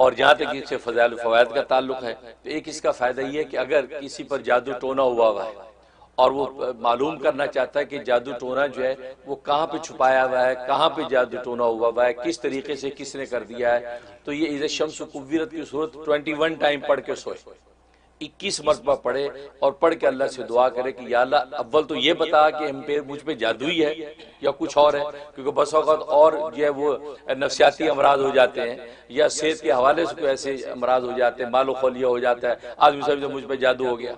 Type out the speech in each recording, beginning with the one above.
اور جہاں تک اس سے فضائل و فوائد کا تعلق ہے تو ایک اس کا فائدہ یہ ہے کہ اگر کسی پر جادو ٹونا ہوا ہے اور وہ معلوم کرنا چاہتا ہے کہ جادو ٹونا جو ہے وہ کہاں پہ چھپایا ہوا ہے، کہاں پہ جادو ٹونا ہوا ہے، کس طریقے سے کس نے کر دیا ہے، تو یہ اذا الشمس کورت کی صورت 21 ٹائم پڑھ کے سوئے، 21 مرتبہ پڑھے اور پڑھ کے اللہ سے دعا کرے کہ یا اللہ اول تو یہ بتا کہ مجھ پہ جادو ہی ہے یا کچھ اور ہے، کیونکہ بس اوقات اور جو ہے وہ نفسیاتی امراض ہو جاتے ہیں یا صحت کے حوالے سے کوئی ایسے امراض ہو جاتے ہیں، مال و خلیہ ہو جاتا ہے، آدمی سمجھتا ہے مجھ پہ جادو ہو گیا۔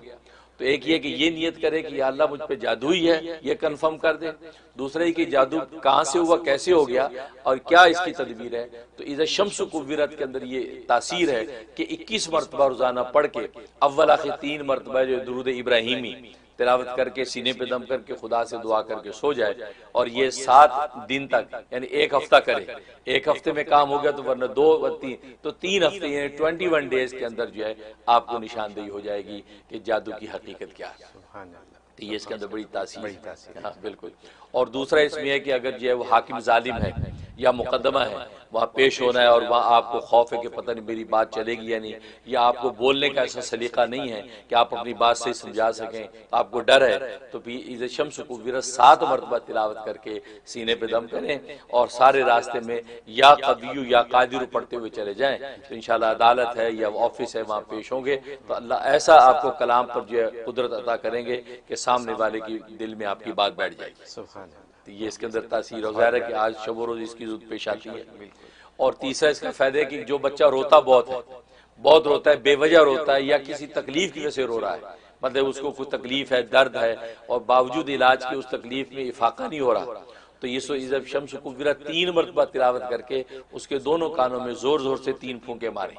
تو ایک یہ کہ یہ نیت کرے کہ یا اللہ مجھ پہ جادو ہی ہے، یہ کنفرم کر دے۔ دوسرا یہ کہ جادو کہاں سے ہوا، کیسے ہو گیا اور کیا اس کی تدبیر ہے۔ تو اذا الشمس کورت کے اندر یہ تاثیر ہے کہ 21 مرتبہ روزانہ پڑھ کے اول آخر 3 مرتبہ جو درود ابراہیمی تلاوت کر کے سینے پہ دم کر کے خدا سے دعا کر کے سو جائے، اور یہ 7 دن تک یعنی ایک ہفتہ کرے، ایک ہفتے میں کام ہو گیا تو ورنہ 2 و 3 تو 3 ہفتے یعنی 21 ڈیز کے اندر جو ہے آپ کو نشاندہی ہو جائے گی کہ جادو کی حقیقت کیا ہے۔ تو یہ اس کے اندر بڑی تاثیر ہے، ہاں بالکل۔ اور دوسرا اس میں ہے کہ اگر جو ہے وہ حاکم ظالم ہے یا مقدمہ ہے، وہاں پیش ہونا ہے اور وہاں آپ کو خوف ہے کہ پتہ نہیں میری بات چلے گی یا نہیں، یا آپ کو بولنے کا ایسا سلیقہ نہیں ہے کہ آپ اپنی بات سے سمجھا سکیں، آپ کو ڈر ہے، تو بھی اذا الشمس کورت 7 مرتبہ تلاوت کر کے سینے پہ دم کریں اور سارے راستے میں یا قوی یا قادر پڑھتے ہوئے چلے جائیں، تو انشاءاللہ عدالت ہے یا آفس ہے وہاں پیش ہوں گے تو اللہ ایسا آپ کو کلام پر جو ہے قدرت عطا کریں گے کہ سامنے والے کی دل میں آپ کی بات بیٹھ جائے گی۔ تو یہ اس کے اندر تاثیر اور ظاہر ہے کہ آج شب و روز اس کی ضرورت پیش آتی ہے۔ اور تیسرا اس کا فائدہ ہے کہ جو بچہ روتا بہت روتا ہے، بے وجہ روتا ہے یا کسی تکلیف کی وجہ سے رو رہا ہے، مطلب اس کو کوئی تکلیف ہے، درد ہے اور باوجود علاج کے اس تکلیف میں افاقہ نہیں ہو رہا، تو یہ سو اذا الشمس کورت 3 مرتبہ تلاوت کر کے اس کے دونوں کانوں میں زور زور سے 3 پھونکے ماریں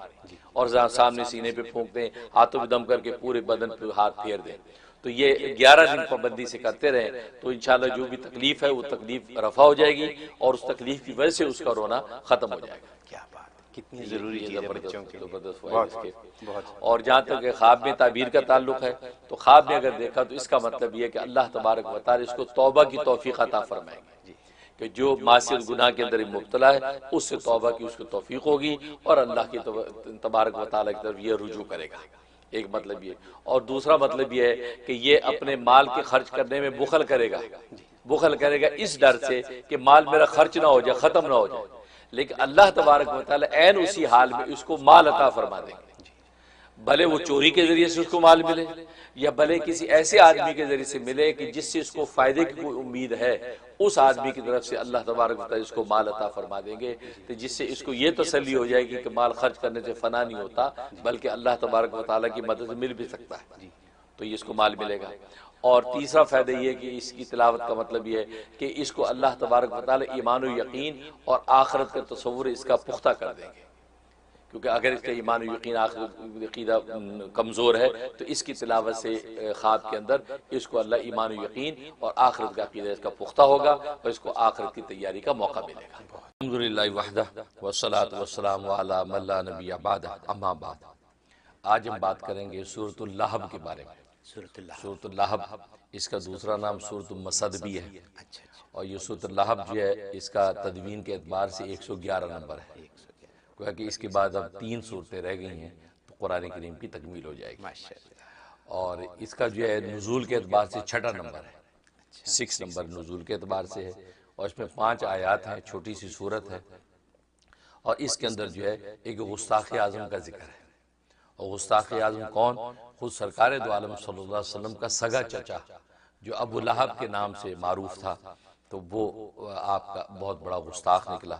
اور سامنے سینے پہ پھونک دیں، ہاتھوں پہ دم کر کے پورے بدن پہ ہاتھ پھیر دیں۔ تو یہ 11 دن پابندی سے کرتے رہیں تو انشاءاللہ جو بھی تکلیف ہے وہ تکلیف رفع ہو جائے گی اور اس تکلیف کی وجہ سے اس کا رونا ختم ہو جائے گا۔ کیا بات، کتنی ضروری چیز ہے بچوں کے لیے۔ اور جہاں تک خواب میں تعبیر کا تعلق ہے تو خواب میں اگر دیکھا تو اس کا مطلب یہ ہے کہ اللہ تبارک و تعالی اس کو توبہ کی توفیق عطا فرمائیں گے کہ جو معصیت گناہ کے اندر مبتلا ہے اس سے توبہ کی اس کو توفیق ہوگی اور اللہ کی تبارک و تعالی کی طرف یہ رجوع کرے گا، ایک مطلب یہ۔ اور دوسرا مطلب یہ ہے کہ یہ اپنے مال کے خرچ کرنے میں بخل کرے گا اس ڈر سے کہ مال میرا خرچ نہ ہو جائے، ختم نہ ہو جائے، لیکن اللہ تبارک و تعالی عین اسی حال میں اس کو مال عطا فرما دیں گے، بھلے وہ چوری کے ذریعے سے اس کو مال ملے یا بھلے کسی ایسے آدمی کے ذریعے سے ملے کہ جس سے اس کو فائدے کی کوئی امید ہے، اس آدمی کی طرف سے اللہ تبارک و تعالی اس کو مال عطا فرما دیں گے، تو جس سے اس کو یہ تسلی ہو جائے گی کہ مال خرچ کرنے سے فنا نہیں ہوتا بلکہ اللہ تبارک و تعالی کی مدد سے مل بھی سکتا ہے، تو یہ اس کو مال ملے گا۔ اور تیسرا فائدہ یہ ہے کہ اس کی تلاوت کا مطلب یہ ہے کہ اس کو اللہ تبارک و تعالی ایمان و یقین اور آخرت کا تصور اس کا پختہ کر دیں گے، کیونکہ اگر اس کا ایمان و یقین آخرت عقیدہ کمزور ہے تو اس کی تلاوت سے خواب کے اندر اس کو اللہ ایمان و یقین اور آخرت کا عقیدہ اس کا پختہ ہوگا اور اس کو آخرت کی تیاری کا موقع ملے گا۔ الحمدللہ وحدہ والصلاة والسلام علی من لا نبی بعدہ، اما بعد۔ آج ہم بات کریں گے سورۃ اللہب کے بارے میں۔ سورۃ اللہب اس کا دوسرا نام سورۃ المسد بھی ہے، اور یہ سورۃ اللہب جو ہے اس کا تدوین کے اعتبار سے 111 نمبر ہے، گویا کہ اس کے بعد اب 3 صورتیں رہ گئی ہیں تو قرآن کریم کی تکمیل ہو جائے گی، اور اس کا جو ہے نزول کے اعتبار سے 6 نمبر ہے، 6 نمبر نزول کے اعتبار سے ہے، اور اس میں 5 آیات ہیں، چھوٹی سی صورت ہے، اور اس کے اندر جو ہے ایک گستاخ اعظم کا ذکر ہے، اور گستاخ اعظم کون؟ خود سرکار دو عالم صلی اللہ علیہ وسلم کا سگا چچا جو ابو لہب کے نام سے معروف تھا، تو وہ آپ کا بہت بڑا گستاخ نکلا،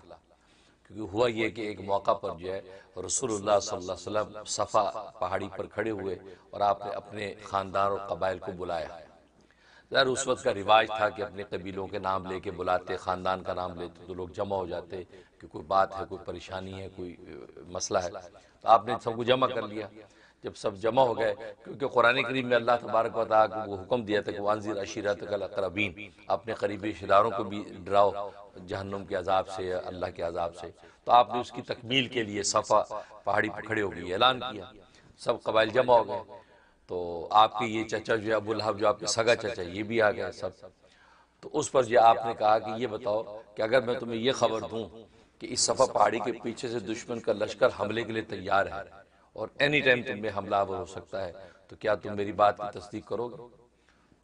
کیونکہ ہوا یہ کہ ایک موقع پر جو ہے رسول اللہ صلی اللہ علیہ وسلم صفا پہاڑی پر کھڑے ہوئے اور آپ نے اپنے خاندان اور قبائل کو بلایا۔ ظاہر اس وقت کا رواج تھا کہ اپنے قبیلوں کے نام لے کے بلاتے، خاندان کا نام لیتے تو لوگ جمع ہو جاتے کہ کوئی بات ہے، کوئی پریشانی ہے، کوئی مسئلہ ہے، تو آپ نے سب کو جمع کر لیا۔ جب سب جمع ہو گئے، کیونکہ قرآن کریم میں اللہ تبارک و تعالیٰ کو وہ حکم دیا تھا کہ وانذر عشیرتک الاقربین، اپنے قریبی رشتہ داروں کو بھی ڈراؤ جہنم کے عذاب سے، اللہ کے عذاب سے، تو آپ نے اس کی تکمیل کے لیے صفا پہاڑی پر کھڑے ہو گئے، اعلان کیا، سب قبائل جمع ہو گئے، تو آپ کے یہ چچا جو ہے ابو لہب جو آپ کے سگا چچا یہ بھی آ گئے سب، تو اس پر جو آپ نے کہا کہ یہ بتاؤ کہ اگر میں تمہیں یہ خبر دوں کہ اس صفا پہاڑی کے پیچھے سے دشمن کا لشکر حملے کے لیے تیار ہے اور اینی ٹائم تم میں حملہ آور ہو سکتا ہے، تو کیا تم میری بات کی تصدیق کرو گے؟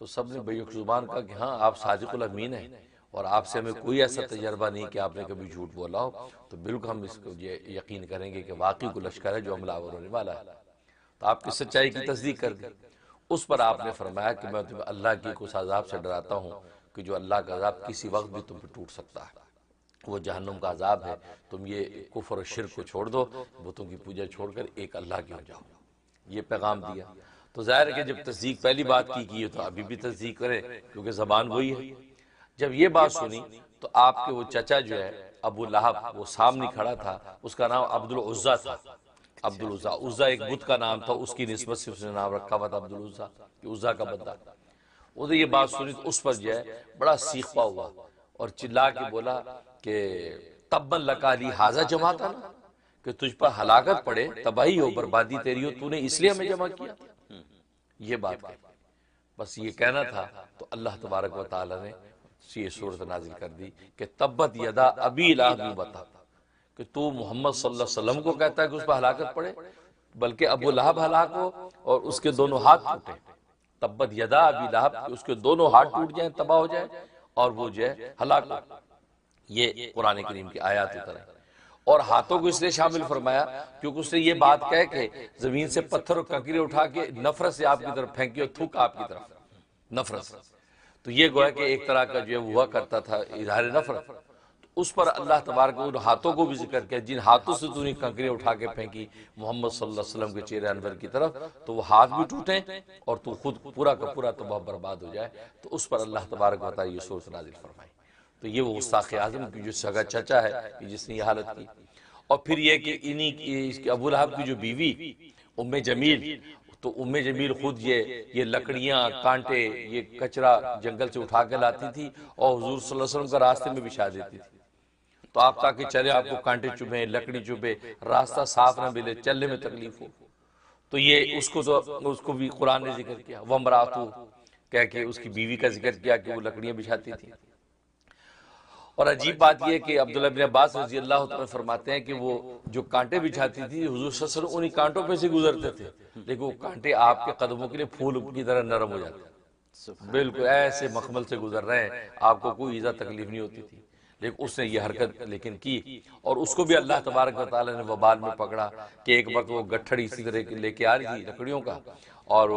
تو سب نے بیک زبان کہا کہ ہاں آپ صادق الامین ہیں اور آپ سے ہمیں کوئی ایسا تجربہ نہیں کہ آپ نے کبھی جھوٹ بولا ہو، تو بالکل ہم اس کو یقین کریں گے کہ واقعی کوئی لشکر ہے جو حملہ آور ہونے والا ہے۔ تو آپ کی سچائی کی تصدیق کر دی۔ اس پر آپ نے فرمایا کہ میں تمہیں اللہ کی کچھ عذاب سے ڈراتا ہوں کہ جو اللہ کا عذاب کسی وقت بھی تم پہ ٹوٹ سکتا ہے، وہ جہنم کا عذاب ہے۔ تم یہ کفر و شرک کو چھوڑ دو، بتوں کی پوجا چھوڑ کر ایک اللہ کے ہو جاؤ، یہ پیغام دیا۔ تو ظاہر ہے کہ جب تصدیق پہلی بات کی ہے تو ابھی بھی تصدیق کرے، کیونکہ زبان وہی ہے۔ جب یہ بات سنی تو آپ کے وہ چچا جو ہے ابو لہب، وہ سامنے کھڑا تھا، اس کا نام عبدالعزیٰ تھا۔ عبدالعزیٰ، عزیٰ ایک بت کا نام تھا، اس کی نسبت سے اس نے نام رکھا ہوا تھا عبدالعزیٰ، کہ عزیٰ کا بندہ۔ وہ یہ بات سنی تو اس پر جو ہے بڑا سیخپا ہوا اور چلا کے بولا کہ تبا لکا لی ھذا جمعتنا، کہ تجھ پر ہلاکت پڑے، تباہی ہو، بربادی تیری ہو، تو نے اس لیے ہمیں جمع کیا۔ یہ بات کہی، بس یہ کہنا تھا تو اللہ تبارک و تعالی نے یہ صورت نازل کر دی کہ تبت یدا ابی لہب بتا، کہ تو محمد صلی اللہ علیہ وسلم کو کہتا ہے کہ اس پر ہلاکت پڑے، بلکہ ابو لہب ہلاک ہو اور اس کے دونوں ہاتھ ٹوٹے۔ تبت یدا ابی لہب، کہ اس کے دونوں ہاتھ ٹوٹ جائیں، تباہ ہو جائے اور وہ جو ہے ہلاک ہو۔ یہ قرآن کریم کی آیات اتر ہے۔ اور ہاتھوں کو اس لیے شامل فرمایا کیونکہ اس نے یہ بات کہہ کہ زمین سے پتھر اور کنکریاں اٹھا کے نفرت سے آپ کی طرف پھینکی اور تھوک آپ کی طرف نفرت سے، تو یہ گویا کہ ایک طرح کا جو ہوا کرتا تھا اظہار نفرت۔ تو اس پر اللہ تبارک ان ہاتھوں کو بھی ذکر کیا، جن ہاتھوں سے تو نے کنکریاں اٹھا کے پھینکی محمد صلی اللہ علیہ وسلم کے چہرے انور کی طرف، تو وہ ہاتھ بھی ٹوٹیں اور تو خود پورا کا پورا تباہ برباد ہو جائے۔ تو اس پر اللہ تبارک و تعالی یہ سورت نازل فرمائی۔ تو یہ وہ گستاخ اعظم کی جو سگا چچا ہے کہ جس نے یہ حالت کی۔ اور پھر یہ کہ انہی ابو لہب کی جو بیوی ام جمیل، تو ام جمیل خود یہ لکڑیاں، کانٹے، یہ کچرا جنگل سے اٹھا کے لاتی تھی اور حضور صلی اللہ علیہ وسلم کا راستے میں بچھا دیتی تھی، تو آپ تاکہ چلے آپ کو کانٹے چبھیں، لکڑی چبھے، راستہ صاف نہ ملے، چلنے میں تکلیف ہو۔ تو یہ اس کو بھی قرآن نے ذکر کیا، وامرأتہ کہہ کے اس کی بیوی کا ذکر کیا کہ وہ لکڑیاں بچھاتی تھی۔ اور عجیب بات یہ ہے کہ عبداللہ بن عباس رضی اللہ عنہ فرماتے ہیں کہ وہ جو کانٹے بچھاتی تھی حضور صلی اللہ علیہ وسلم انہی کانٹوں پہ سے گزرتے تھے، لیکن وہ کانٹے آپ کے قدموں کے لیے پھول کی طرح نرم ہو جاتے، بالکل ایسے مخمل سے گزر رہے ہیں، آپ کو کوئی ایزا تکلیف نہیں ہوتی تھی۔ لیکن اس نے یہ حرکت لیکن کی، اور اس کو بھی اللہ تبارک و تعالی نے وبال میں پکڑا کہ ایک وقت وہ گٹھڑ اسی طرح لے کے آ رہی تھی لکڑیوں کا، اور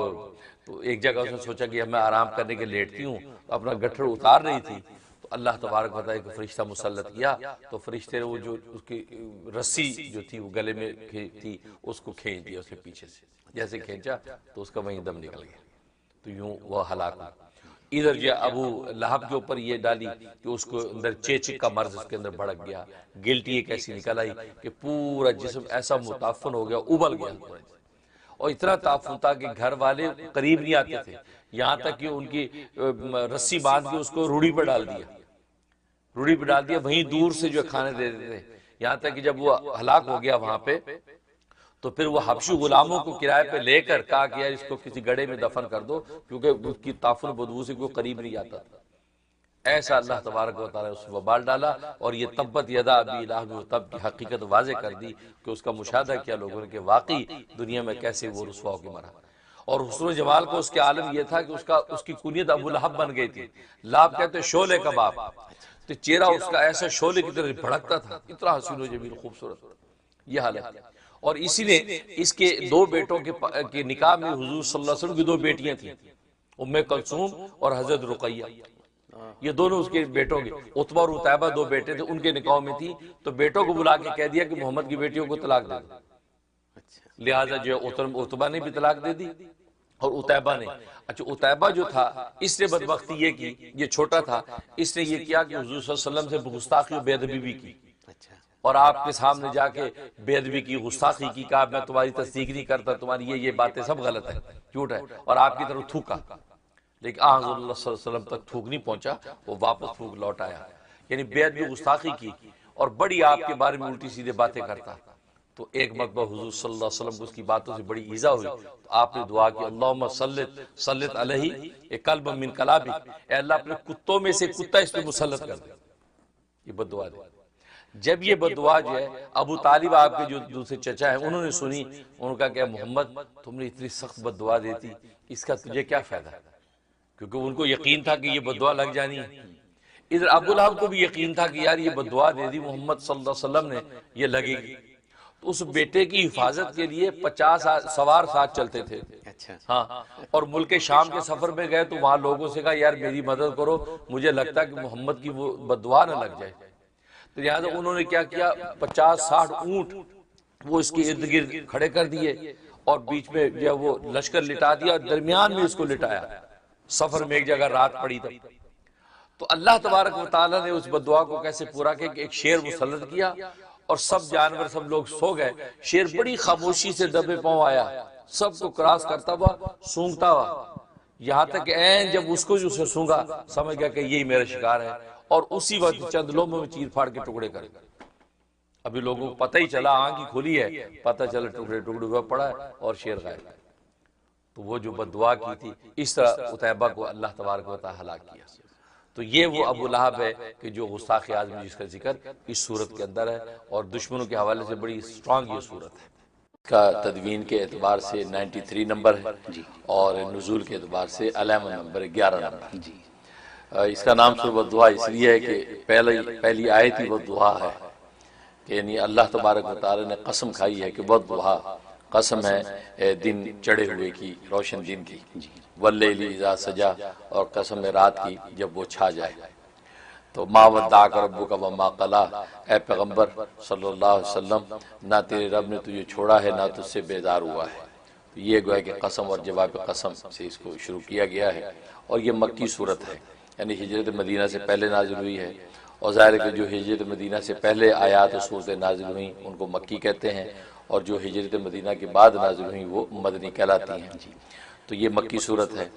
تو ایک جگہ اس نے سوچا کہ میں آرام کرنے کے لیٹتی ہوں، تو اپنا گٹھڑ اتار رہی تھی، تو اللہ تبارک و تعالی کو فرشتہ مسلط کیا، تو فرشتے نے وہ جو اس کی رسی جو تھی وہ گلے میں تھی اس کو کھینچ دیا اس کے پیچھے سے، جیسے کھینچا تو اس کا وہیں دم نکل گیا، تو یوں وہ ہلاک ہوا۔ ادھر جو ابو لہب کے اوپر یہ ڈالی کہ اس کو اندر چیچک کا مرض اس کے اندر بھڑک گیا، گلٹی ایک ایسی نکل آئی کہ پورا جسم ایسا متعفن ہو گیا، ابل گیا، اور اتنا تعفن تھا کہ گھر والے قریب نہیں آتے تھے، یہاں تک کہ ان کی رسی باندھ کے اس کو روڑی پہ ڈال دیا، وہیں دور سے جو کھانے دے دیتے تھے، یہاں تک کہ جب وہ ہلاک ہو گیا وہاں پہ، تو پھر وہ حبشی غلاموں کو کرائے پہ لے کر کہا کہ یار اس کو کسی گڑھے میں دفن کر دو، کیونکہ اس کی تعفن بدبو سے کوئی قریب نہیں آتا تھا۔ ایسا اللہ تبارک و تعالی نے اس وبال ڈالا، اور یہ تبت یدا ابی لہب تب کی حقیقت واضح کر دی کہ اس کا مشاہدہ کیا لوگوں نے کہ واقعی دنیا میں کیسے وہ رسوا ہو کے مرا۔ اور حسن و جمال کو اس کے عالم یہ تھا کہ اس کی کنیت ابو لہب بن گئی تھی، لہب کہتے ہیں شعلے کا باپ، تو چہرہ اس کا ایسا شعلے کی طرح بھڑکتا تھا، اتنا حسین و جمیل خوبصورت، یہ حالت۔ اور اسی نے اس کے دو بیٹوں کے نکاح میں حضور صلی اللہ علیہ وسلم کی دو بیٹیاں تھیں، ام کلثوم اور حضرت رقیہ، یہ دونوں اس کے بیٹوں کے، عتبہ اور عتیبہ دو بیٹے تھے، ان کے نکاح میں تھی، تو بیٹوں کو بلا کے کہہ دیا کہ محمد کی بیٹیوں کو طلاق دے دو، لہٰذا جو عتبہ نے بھی طلاق دے دی اور عتیبہ نے۔ اچھا عتیبہ جو تھا اس نے بدبختی یہ کی، یہ چھوٹا تھا، اس نے یہ کیا کہ حضور صلی اللہ علیہ وسلم سے گستاخی و بے ادبی بھی کی، اور آپ کے سامنے جا کے بے ادبی کی، گستاخی کی، کہا میں تمہاری تصدیق نہیں کرتا، تمہاری یہ باتیں سب غلط ہیں، جھوٹ ہے، اور آپ کی طرف تھوکا، لیکن حضور اللہ صلی اللہ علیہ وسلم تک تھوک نہیں پہنچا، وہ واپس تھوک لوٹ آیا، یعنی بے ادبی گستاخی کی، اور بڑی آپ کے بارے میں الٹی سیدھے باتیں کرتا۔ تو ایک مرتبہ حضور صلی اللہ علیہ وسلم کو اس کی باتوں سے بڑی ایذا ہوئی، تو آپ نے دعا کی اللہم سلط علیہ ایک قلب من کلابک، اے اللہ اپنے کتوں میں سے کتا اس پہ مسلط کر دے، یہ بد دعا دے، جب یہ بددعا جو ہے ابو طالب آپ کے جو دوسرے چچا ہیں انہوں نے سنی، انہوں نے کہا کہ محمد تم نے اتنی سخت بددعا دیتی، اس کا تجھے کیا فائدہ؟ کیونکہ ان کو یقین تھا کہ یہ بددعا لگ جانی ہے۔ ادھر ابو لہب کو بھی یقین تھا کہ یار یہ بددعا دے دی محمد صلی اللہ علیہ وسلم نے، یہ لگے گی۔ تو اس بیٹے کی حفاظت کے لیے 50 سوار ساتھ چلتے تھے۔ اچھا ہاں، اور ملک شام کے سفر میں گئے تو وہاں لوگوں سے کہا یار میری مدد کرو، مجھے لگتا ہے کہ محمد کی وہ بددعا نہ لگ جائے۔ تو لہٰذا انہوں نے کیا کیا، 50-60 اونٹ وہ اس کے ارد گرد کھڑے کر دیے، اور بیچ میں جو ہے وہ لشکر لٹا دیا، اور درمیان میں اس کو لٹایا۔ سفر میں ایک جگہ رات پڑی تھی، تو اللہ تبارک و تعالیٰ نے اس بددعا کو کیسے پورا کیا کہ ایک شیر مسلط کیا، اور سب جانور سب لوگ سو گئے۔ شیر بڑی خاموشی سے دبے پاؤں آیا، سب کو کراس کرتا ہوا، سونگتا ہوا، یہاں تک کہ عین جب اس کو جو اسے سونگا سمجھ گیا کہ یہی میرا شکار ہے، اور اسی وقت چند لوگوں میں چیر پھاڑ کے ٹکڑے کر گئے۔ ابھی لوگوں کو پتہ ہی چلا، آنکھ ہی کھلی ہے، پتہ چلا ٹکڑے ٹکڑے ہوا پڑا ہے اور شیر غائب ہے۔ تو وہ جو بددعا کی تھی، اس طرح عتیبہ کو اللہ تبارک و تعالیٰ ہلاک کیا۔ تو یہ وہ ابو لہب ہے کہ جو گستاخ اعظم جس کا ذکر اس صورت کے اندر ہے، اور دشمنوں کے حوالے سے بڑی سٹرانگ یہ صورت ہے۔ کا تدوین کے اعتبار سے 93 نمبر ہے، اور نزول کے اعتبار سے علامہ نمبر 11 نمبر ہے۔ اس کا نام سورۃ الدعا اس لیے ہے کہ پہلی آیت ہی والدعا ہے، کہ یعنی اللہ تبارک و تعالی نے قسم کھائی ہے کہ والدعا، قسم ہے دن چڑھے ہوئے کی، روشن دن کی، واللیل اذا سجا، اور قسم ہے رات کی جب وہ چھا جائے۔ تو ما ودعک ربک وما قلی، اے پیغمبر صلی اللہ علیہ وسلم، نہ تیرے رب نے تجھے چھوڑا ہے نہ تجھ سے بیزار ہوا ہے۔ تو یہ گویا کہ قسم اور جواب قسم سے اس کو شروع کیا گیا ہے، اور یہ مکی صورت ہے، یعنی ہجرت مدینہ سے پہلے نازل ہوئی ہے، اور ظاہر ہے کہ جو ہجرت مدینہ سے پہلے آیات و صورتیں نازل ہوئیں ان کو مکی کہتے ہیں، اور جو ہجرت مدینہ کے بعد نازل ہوئیں وہ مدنی کہلاتی ہیں۔ تو یہ مکی صورت ہے،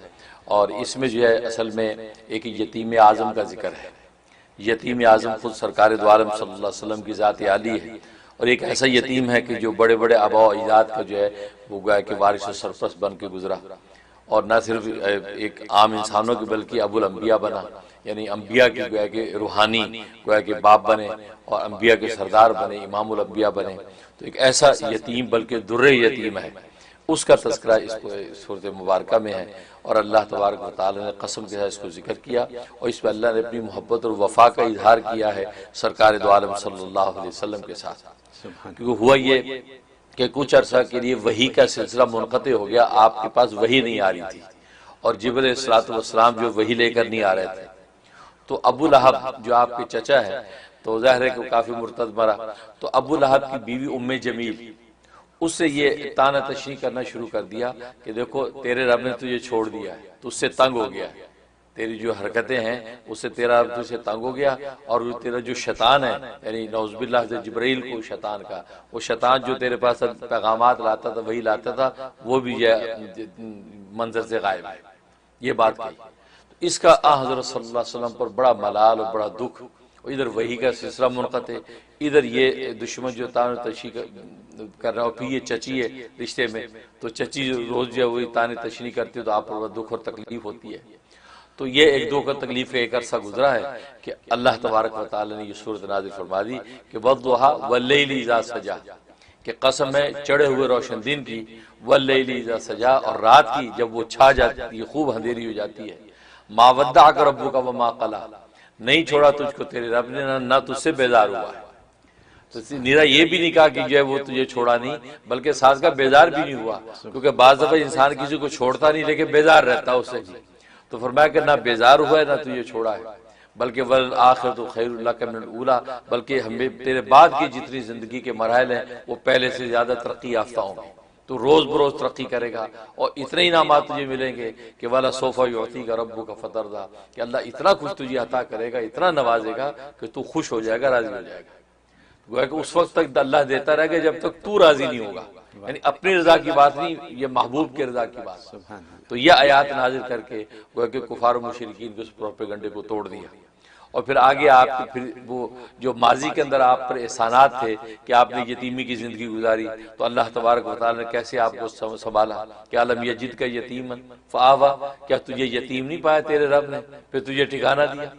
اور اس میں جو ہے اصل میں ایک یتیم اعظم کا ذکر ہے۔ یتیم اعظم خود سرکار دو عالم صلی اللہ علیہ وسلم کی ذات عالی ہے، اور ایک ایسا یتیم ہے کہ جو بڑے بڑے آباء و اجداد کا جو ہے وہ گویا کہ وارث و سرپرست بن کے گزرا، اور نہ صرف ایک عام انسانوں کی بلکہ ابو الانبیاء بنا، یعنی انبیاء کی گویا کہ روحانی گویا کہ باپ بنے، اور انبیاء کے سردار بنے، امام الانبیاء بنے۔ تو ایک ایسا یتیم بلکہ در یتیم ہے، اس کا تذکرہ اس صورت مبارکہ میں ہے، اور اللہ تبارک و تعالی نے قسم کے ساتھ اس کو ذکر کیا، اور اس پہ اللہ نے اپنی محبت اور وفا کا اظہار کیا ہے سرکار دو عالم صلی اللہ علیہ وسلم کے ساتھ۔ کیونکہ ہوا یہ کہ کچھ عرصہ کے لیے وحی کا سلسلہ منقطع ہو گیا، آپ کے پاس وحی نہیں آ رہی تھی، اور جبرائیل علیہ الصلوۃ والسلام جو وحی لے کر نہیں آ رہے تھے۔ تو ابو لہب جو آپ کے چچا ہے، تو ظاہر ہے کہ کافی مرتد مرا، تو ابو لہب کی بیوی ام جمیل، اس سے یہ طعنہ تشنیع کرنا شروع کر دیا کہ دیکھو تیرے رب نے تجھے چھوڑ دیا ہے، تو اس سے تنگ ہو گیا، تیری جو حرکتیں ہیں اس سے تیرا رب تجھ سے تنگ ہو گیا، اور تیرا جو شیطان ہے، یعنی نعوذ باللہ سے جبرائیل کو شیطان کا، وہ شیطان جو تیرے پاس پیغامات لاتا تھا وہی لاتا تھا، وہ بھی منظر سے غائب ہے۔ یہ بات کہی، اس کا حضرت صلی اللہ علیہ وسلم پر بڑا ملال اور بڑا دکھ، ادھر وحی کا سلسلہ منقطع، ادھر یہ دشمن جو طعنہ تشنیع کر رہا، اور پھر یہ چچی ہے رشتے میں، تو چچی روز جو وہی طعنہ تشنیع کرتی ہے تو آپ پر دکھ اور تکلیف ہوتی ہے۔ تو یہ ایک دو کا تکلیف کا ایک عرصہ گزرا ہے کہ اللہ تبارک و تعالی نے یہ صورت نازل فرما دی کہ والضحیٰ واللیل اذا سجا، کہ قسم ہے چڑھے ہوئے روشن دن کی، واللیل اذا سجا، اور رات کی جب وہ چھا جاتی ہے، خوب اندھیری ہو جاتی ہے۔ ما ودعک ربک وما قلی، نہیں چھوڑا تجھ کو تیرے رب نے، نہ تجھ سے بیزار ہوا ہے۔ تو نیرا یہ بھی نہیں کہا کہ جو ہے وہ تجھے چھوڑا نہیں، بلکہ ساتھ کا بیزار بھی نہیں ہوا، کیونکہ بعض دفعہ انسان کسی کو چھوڑتا نہیں لیکن بیزار رہتا اس سے، تو فرمایا کہ نہ بیزار ہوا ہے نہ تجھے چھوڑا ہے، بلکہ والآخرۃ خیر لک من الاولیٰ، بلکہ ہمیں تیرے بعد کی جتنی زندگی کے مراحل ہیں وہ پہلے سے زیادہ ترقی یافتہ ہوں گے، تو روز بروز ترقی کرے گا، اور اتنے انعامات تجھے ملیں گے کہ وَلَسَوْفَ يُعْطِيكَ رَبُّكَ فَتَرْضَىٰ، کہ اللہ اتنا کچھ تجھے عطا کرے گا، اتنا نوازے گا کہ تو خوش ہو جائے گا، راضی ہو جائے گا۔ گویا کہ اس وقت تک اللہ دیتا رہے گا جب تک تو راضی نہیں ہوگا، یعنی اپنی رضا کی بات نہیں، یہ محبوب کی رضا کی بات۔ تو یہ آیات نازل کر کے گویا کہ کفار و مشرکین کے اس پروپیگنڈے کو توڑ دیا، اور پھر آگے آپ کی پھر وہ جو ماضی کے اندر آپ پر احسانات تھے کہ آپ نے یتیمی کی زندگی گزاری، تو اللہ تبارک و تعالی نے کیسے آپ کو سنبھالا کہ الم یجدک یتیما فآویٰ، کیا تجھے یتیم نہیں پایا تیرے رب نے پھر تجھے ٹھکانہ دیا۔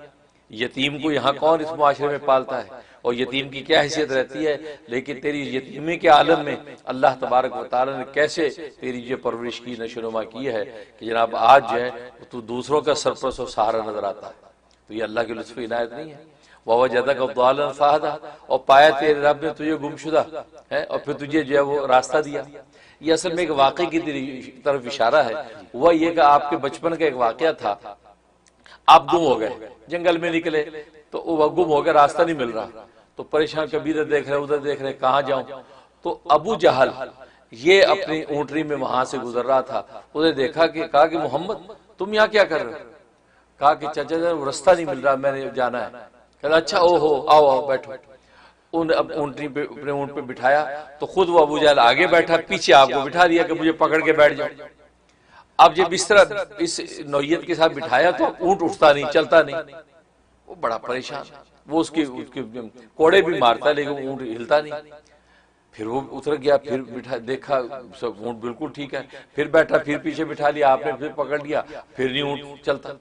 یتیم کو یہاں کون اس معاشرے میں پالتا ہے، اور یتیم کی کیا حیثیت رہتی ہے، لیکن تیری یتیمی کے عالم میں اللہ تبارک و تعالیٰ نے کیسے تیری جو پرورش کی، نشو نما کی ہے کہ جناب آج جو ہے تو دوسروں کا سرپرست و سہارا نظر آتا ہے۔ تو یہ اللہ کی لطف عنایت نہیں ہے؟ وَوَجَدَكَ ضَالًّا فَهَدَىٰ، اور پایا تیرے رب نے تجھے گمشدہ ہے اور پھر تجھے جو ہے وہ راستہ دیا۔ یہ اصل میں ایک واقعے کی طرف اشارہ ہے۔ وہ یہ کہ آپ کے بچپن کا ایک واقعہ تھا، آپ گم ہو گئے، جنگل میں نکلے تو وہ گم ہو گئے، راستہ نہیں مل رہا، تو پریشان، کبھی ادھر دیکھ رہے ادھر دیکھ رہے، کہاں جاؤں؟ تو ابو جہل یہ اپنی اونٹری میں وہاں سے گزر رہا تھا، اسے دیکھا کہ کہا کہ محمد تم یہاں کیا کر رہے ہو؟ کہا کہ چچا جی راستہ نہیں مل رہا، میں نے جانا ہے۔ کہا اچھا او ہو، آؤ آؤ بیٹھو۔ اونٹری پہ اپنے اونٹ پہ بٹھایا تو خود وہ ابو جہل آگے بیٹھا، پیچھے آپ کو بٹھا دیا کہ مجھے پکڑ کے بیٹھ جاؤ۔ اب جب اس طرح اس نوعیت کے ساتھ بٹھایا تو اونٹ اٹھتا نہیں، چلتا نہیں، وہ بڑا پریشان، وہ اس کے کوڑے بھی مارتا لیکن اونٹ ہلتا نہیں۔ پھر وہ اتر گیا، پھر بٹھا دیکھا سب اونٹ بالکل ٹھیک ہے، پھر بیٹھا، پھر پیچھے بٹھا لیا آپ نے، پھر پکڑ لیا، پھر نہیں اونٹ چلتا۔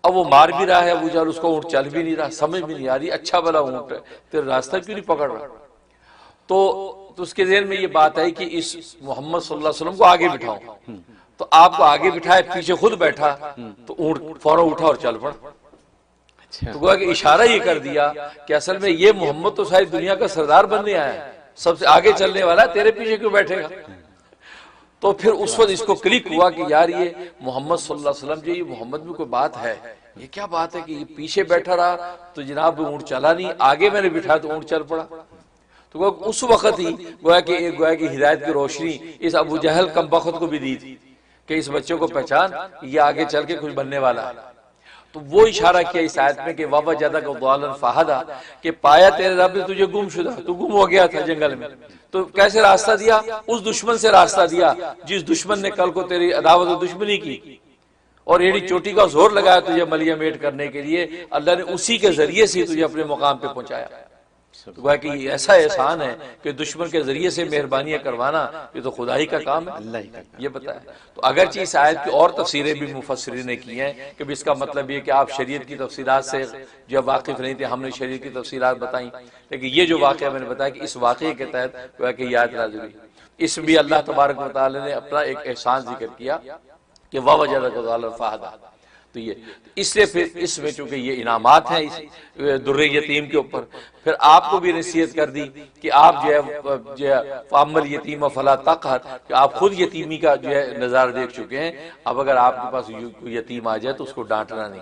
اب وہ مار بھی رہا ہے ابو جہل، اس کو اونٹ چل بھی نہیں رہا، سمجھ بھی نہیں آ رہی اچھا بلا اونٹ ہے، تیرا راستہ کیوں نہیں پکڑ رہا؟ تو اس کے ذہن میں یہ بات آئی کہ اس محمد صلی اللہ علیہ وسلم کو آگے بٹھاؤں، تو آپ کو آگے بٹھائے، پیچھے خود بیٹھا تو اونٹ فوراً اٹھا اور چل پڑا۔ تو گویا کہ اشارہ یہ کر دیا کہ اصل میں یہ محمد تو ساری دنیا کا سردار بننے آیا ہے، سب سے آگے چلنے والا ہے، تیرے پیچھے کیوں بیٹھے گا؟ تو پھر اس وقت اس کو کلک ہوا کہ یار یہ محمد صلی اللہ علیہ وسلم جو یہ محمد میں کوئی بات ہے، یہ کیا بات ہے کہ یہ پیچھے بیٹھا رہا تو جناب اونٹ چلا نہیں، آگے میں نے بٹھایا تو اونٹ چل پڑا۔ تو اس وقت ہی گویا کہ ہدایت کی روشنی اس ابو جہل کم بخت کو بھی دی تھی کہ اس بچے کو پہچان، یہ آگے چل کے کچھ بننے والا ہے۔ تو وہ اشارہ کیا اس آیت میں کہ وَوَجَدَكَ ضَالًّا فَهَدَىٰ، کہ پایا تیرے رب نے تجھے گم شدہ، تو گم ہو گیا تھا جنگل میں، تو کیسے راستہ دیا؟ اس دشمن سے راستہ دیا جس دشمن نے کل کو تیری عداوت و دشمنی کی اور ایڑی چوٹی کا زور لگایا تجھے ملیہ میٹ کرنے کے لیے، اللہ نے اسی کے ذریعے سے تجھے اپنے مقام پہ پہنچایا۔ تو گویا کہ یہ ایسا احسان ہے کہ دشمن کے ذریعے سے مہربانیاں کروانا، یہ تو خدائی کا کام ہے، اللہ ہی کا کام، یہ بتایا۔ تو اگرچہ اس آیت کی اور تفسیریں بھی مفسرین نے کی ہیں کہ اس کا مطلب یہ کہ آپ شریعت کی تفصیلات سے جب واقف نہیں تھے، ہم نے شریعت کی تفصیلات بتائیں، لیکن یہ جو واقعہ میں نے بتایا کہ اس واقعے کے تحت گویا کہ یہ آیت نازل ہوئی۔ اس میں اللہ تبارک و تعالی نے اپنا ایک احسان ذکر کیا کہ وَوَجَدَكَ ضَالًّا فَهَدَىٰ۔ تو یہ اس لیے پھر اس میں چونکہ یہ انعامات ہیں اس در یتیم کے اوپر، پھر آپ کو بھی نصیحت کر دی کہ آپ جو ہے فَأَمَّا الْيَتِيمَ فَلَا تَقْهَرْ، کہ آپ خود یتیمی کا جو ہے نظارہ دیکھ چکے ہیں، اب اگر آپ کے پاس کوئی یتیم آ جائے تو اس کو ڈانٹنا نہیں،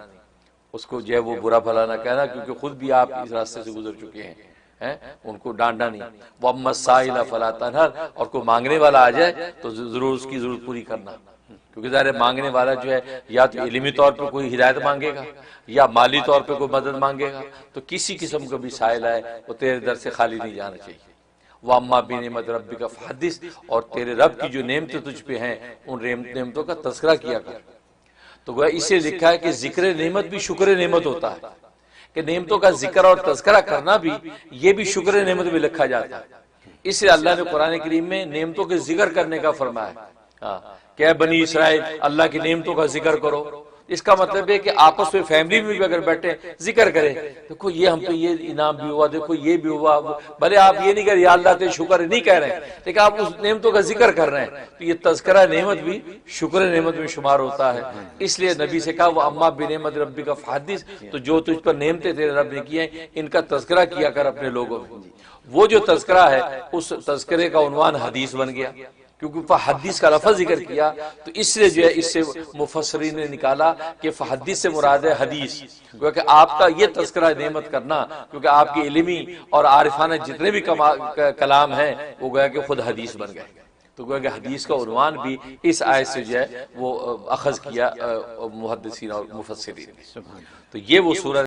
اس کو جو ہے وہ برا بھلا نہ کہنا، کیونکہ خود بھی آپ اس راستے سے گزر چکے ہیں، ان کو ڈانٹنا نہیں۔ وَأَمَّا السَّائِلَ فَلَا تَنْهَرْ، اور کوئی مانگنے والا آ جائے تو ضرور اس کی ضرورت پوری کرنا، کیونکہ ظاہر مانگنے والا جو ہے یا تو علمی طور پر کوئی ہدایت مانگے گا یا مالی طور پہ کوئی مدد مانگے گا، تو کسی قسم کا بھی سائل آئے وہ تیرے در سے خالی نہیں جانا چاہیے۔ وَأَمَّا بِنِعْمَتِ رَبِّكَ فَحَدِّثْ، اور تیرے رب کی جو نعمتیں تجھ پہ ہیں ان نعمتوں کا تذکرہ کیا کر۔ تو گویا اسے لکھا ہے کہ ذکر نعمت بھی شکر نعمت ہوتا ہے، کہ نعمتوں کا ذکر اور تذکرہ کرنا بھی یہ بھی شکر نعمت میں لکھا جاتا ہے۔ اس لیے اللہ نے قرآن کریم میں نعمتوں کے ذکر کرنے کا فرمایا کہ اے بنی اسرائیل اللہ کی نعمتوں کا ذکر کرو۔ اس کا مطلب ہے کہ آپس میں فیملی میں بھی اگر بیٹھے ذکر کریں، دیکھو یہ ہم پہ یہ انعام بھی ہوا، دیکھو یہ بھی ہوا، بھلے آپ یہ نہیں کہہ رہے یا اللہ تیرے شکر نہیں کہہ رہے ہیں، لیکن آپ اس نعمتوں کا ذکر کر رہے ہیں، تو یہ تذکرہ نعمت بھی شکر نعمت میں شمار ہوتا ہے۔ اس لیے نبی سے کہا وَأَمَّا بِنِعْمَتِ رَبِّكَ فَحَدِّثْ، تو جو تجھ پر نعمتیں تیرے رب نے کی ہیں ان کا تذکرہ کیا کر اپنے لوگوں میں۔ وہ جو تذکرہ ہے اس تذکرے کا عنوان حدیث بن گیا، کیونکہ فحدیث کا لفظ ذکر کیا، تو اس لیے جو ہے اس سے مفسرین نے نکالا کہ فحدیث سے مراد ہے حدیث، کیونکہ آپ کا یہ تذکرہ نعمت کرنا، کیونکہ آپ کی علمی اور عارفانہ جتنے بھی کلام ہیں وہ گویا کہ خود حدیث بن گئے، تو گویا کہ حدیث کا عنوان بھی اس آیت سے جو ہے وہ اخذ کیا محدثین اور مفسرین نے۔ تو یہ وہ سورہ